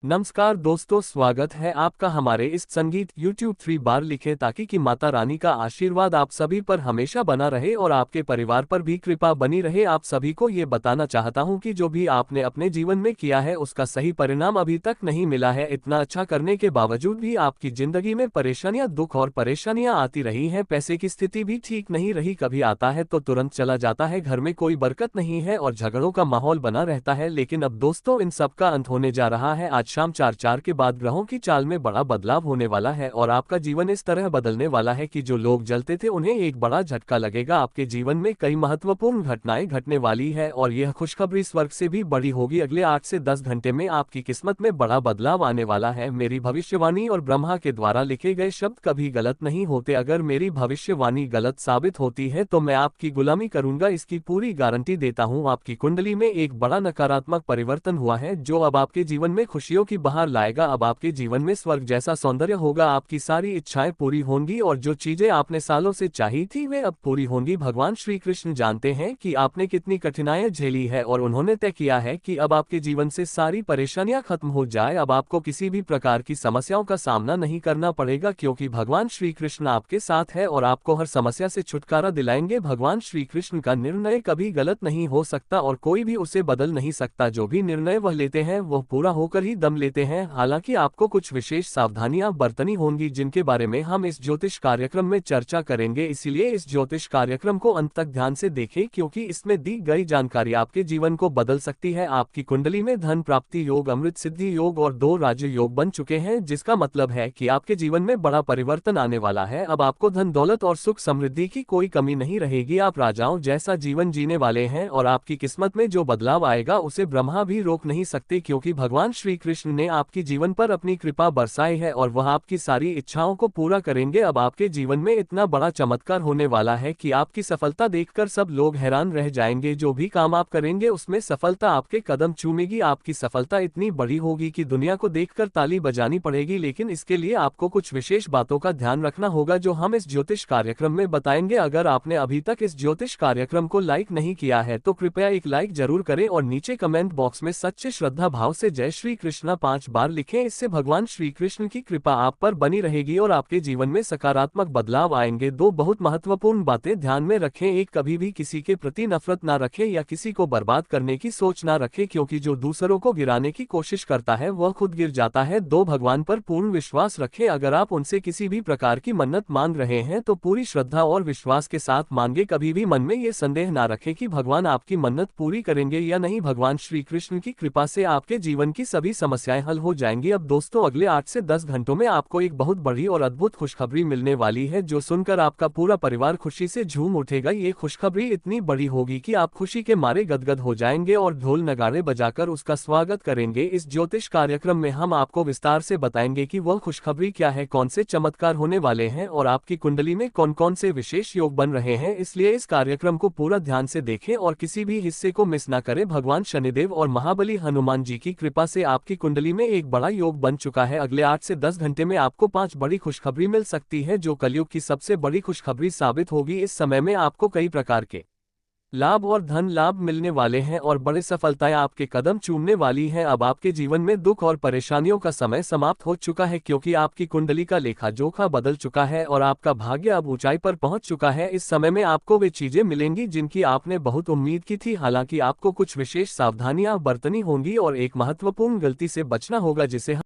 नमस्कार दोस्तों, स्वागत है आपका हमारे इस संगीत YouTube 3 बार लिखे ताकि कि माता रानी का आशीर्वाद आप सभी पर हमेशा बना रहे और आपके परिवार पर भी कृपा बनी रहे। आप सभी को ये बताना चाहता हूँ कि जो भी आपने अपने जीवन में किया है उसका सही परिणाम अभी तक नहीं मिला है। इतना अच्छा करने के बावजूद भी आपकी जिंदगी में परेशानियां, दुख और परेशानियां आती रही हैं। पैसे की स्थिति भी ठीक नहीं रही, कभी आता है तो तुरंत चला जाता है, घर में कोई बरकत नहीं है और झगड़ों का माहौल बना रहता है। लेकिन अब दोस्तों इन सब का अंत होने जा रहा है। आज शाम 4 के बाद ग्रहों की चाल में बड़ा बदलाव होने वाला है और आपका जीवन इस तरह बदलने वाला है कि जो लोग जलते थे उन्हें एक बड़ा झटका लगेगा। आपके जीवन में कई महत्वपूर्ण घटनाएं घटने वाली है और यह खुशखबरी स्वर्ग से भी बड़ी होगी। अगले 8 से 10 घंटे में आपकी किस्मत में बड़ा बदलाव आने वाला है। मेरी भविष्यवाणी और ब्रह्मा के द्वारा लिखे गए शब्द कभी गलत नहीं होते। अगर मेरी भविष्यवाणी गलत साबित होती है तो मैं आपकी गुलामी करूंगा, इसकी पूरी गारंटी देता हूं। आपकी कुंडली में एक बड़ा नकारात्मक परिवर्तन हुआ है जो अब आपके जीवन में खुशियों की बहार लाएगा। अब आपके जीवन में स्वर्ग जैसा सौंदर्य होगा, आपकी सारी इच्छाएं पूरी होंगी और जो चीजें आपने सालों से चाही थी वे अब पूरी होंगी। भगवान श्री कृष्ण जानते हैं कि आपने कितनी कठिनाइयां झेली है और उन्होंने तय किया है कि अब आपके जीवन से सारी परेशानियां खत्म हो जाए। अब आपको किसी भी प्रकार की समस्याओं का सामना नहीं करना पड़ेगा क्योंकि भगवान श्री कृष्ण आपके साथ है और आपको हर समस्या से छुटकारा दिलाएंगे। भगवान श्री कृष्ण का निर्णय कभी गलत नहीं हो सकता और कोई भी उसे बदल नहीं सकता। जो भी निर्णय वह लेते हैं वह पूरा होकर ही दम लेते हैं। हालांकि आपको कुछ विशेष सावधानियां बरतनी होंगी जिनके बारे में हम इस ज्योतिष कार्यक्रम में चर्चा करेंगे, इसलिए इस ज्योतिष कार्यक्रम को अंत तक ध्यान से देखें क्योंकि इसमें दी गई जानकारी आपके जीवन को बदल सकती है। आपकी कुंडली में धन प्राप्ति योग, अमृत सिद्धि योग और 2 राज्य योग बन चुके हैं, जिसका मतलब है कि आपके जीवन में बड़ा परिवर्तन आने वाला है। अब आपको धन दौलत और सुख समृद्धि की कोई कमी नहीं रहेगी। आप राजाओं जैसा जीवन जीने वाले हैं और आपकी किस्मत में जो बदलाव आएगा उसे ब्रह्मा भी रोक नहीं सकते क्योंकि भगवान श्री कृष्ण ने आपकी जीवन पर अपनी कृपा बरसाई है और वह आपकी सारी इच्छाओं को पूरा करेंगे। अब आपके जीवन में इतना बड़ा चमत्कार होने वाला है कि आपकी सफलता देखकर सब लोग हैरान रह जाएंगे। जो भी काम आप करेंगे उसमें सफलता आपके कदम चूमेगी। आपकी सफलता इतनी बड़ी होगी कि दुनिया को देखकर ताली बजानी पड़ेगी। लेकिन इसके लिए आपको कुछ विशेष बातों का ध्यान रखना होगा जो हम इस ज्योतिष कार्यक्रम में बताएंगे। अगर आपने अभी तक इस ज्योतिष कार्यक्रम को लाइक नहीं किया है तो कृपया एक लाइक जरूर करें और नीचे कमेंट बॉक्स में सच्चे श्रद्धा भाव से जय श्री कृष्णा 5 बार लिखें। इससे भगवान श्री कृष्ण की कृपा आप पर बनी रहेगी और आपके जीवन में सकारात्मक बदलाव आएंगे। 2 बहुत महत्वपूर्ण बातें ध्यान में रखें। एक, कभी भी किसी के प्रति नफरत ना रखें या किसी को बर्बाद करने की सोच ना रखें क्योंकि जो दूसरों को गिराने की कोशिश करता है वह खुद गिर जाता है। 2, भगवान पर पूर्ण विश्वास रखें। अगर आप उनसे किसी भी प्रकार की मन्नत मांग रहे हैं तो पूरी श्रद्धा और विश्वास के साथ मांगे। कभी भी मन में ये संदेह ना रखें कि भगवान आपकी मन्नत पूरी करेंगे या नहीं। भगवान श्री कृष्ण की कृपा से आपके जीवन की सभी समस्याएं हल हो जाएंगी। अब दोस्तों अगले 8 से 10 घंटों में आपको एक बहुत बड़ी और अद्भुत खुशखबरी मिलने वाली है जो सुनकर आपका पूरा परिवार खुशी से झूम उठेगा। ये खुशखबरी इतनी बड़ी होगी कि आप खुशी के मारे गदगद हो जाएंगे और ढोल नगाड़े बजाकर उसका स्वागत करेंगे। इस ज्योतिष कार्यक्रम में हम आपको विस्तार से बताएंगे कि वह खुशखबरी क्या है, कौन से चमत्कार होने वाले हैं और आपकी कुंडली में कौन कौन से विशेष योग बन रहे हैं। इसलिए इस कार्यक्रम को पूरा ध्यान से देखें और किसी भी हिस्से को मिस ना करें। भगवान शनिदेव और महाबली हनुमान जी की कृपा से आपकी कुंडली में एक बड़ा योग बन चुका है। अगले 8 से 10 घंटे में आपको 5 बड़ी खुशखबरी मिल सकती है जो कलयुग की सबसे बड़ी खुशखबरी साबित होगी। इस समय में आपको कई प्रकार के लाभ और धन लाभ मिलने वाले हैं और बड़ी सफलताएं आपके कदम चूमने वाली हैं। अब आपके जीवन में दुख और परेशानियों का समय समाप्त हो चुका है क्योंकि आपकी कुंडली का लेखा जोखा बदल चुका है और आपका भाग्य अब ऊंचाई पर पहुंच चुका है। इस समय में आपको वे चीजें मिलेंगी जिनकी आपने बहुत उम्मीद की थी। हालांकि आपको कुछ विशेष सावधानियां बरतनी होंगी और एक महत्वपूर्ण गलती से बचना होगा जिसे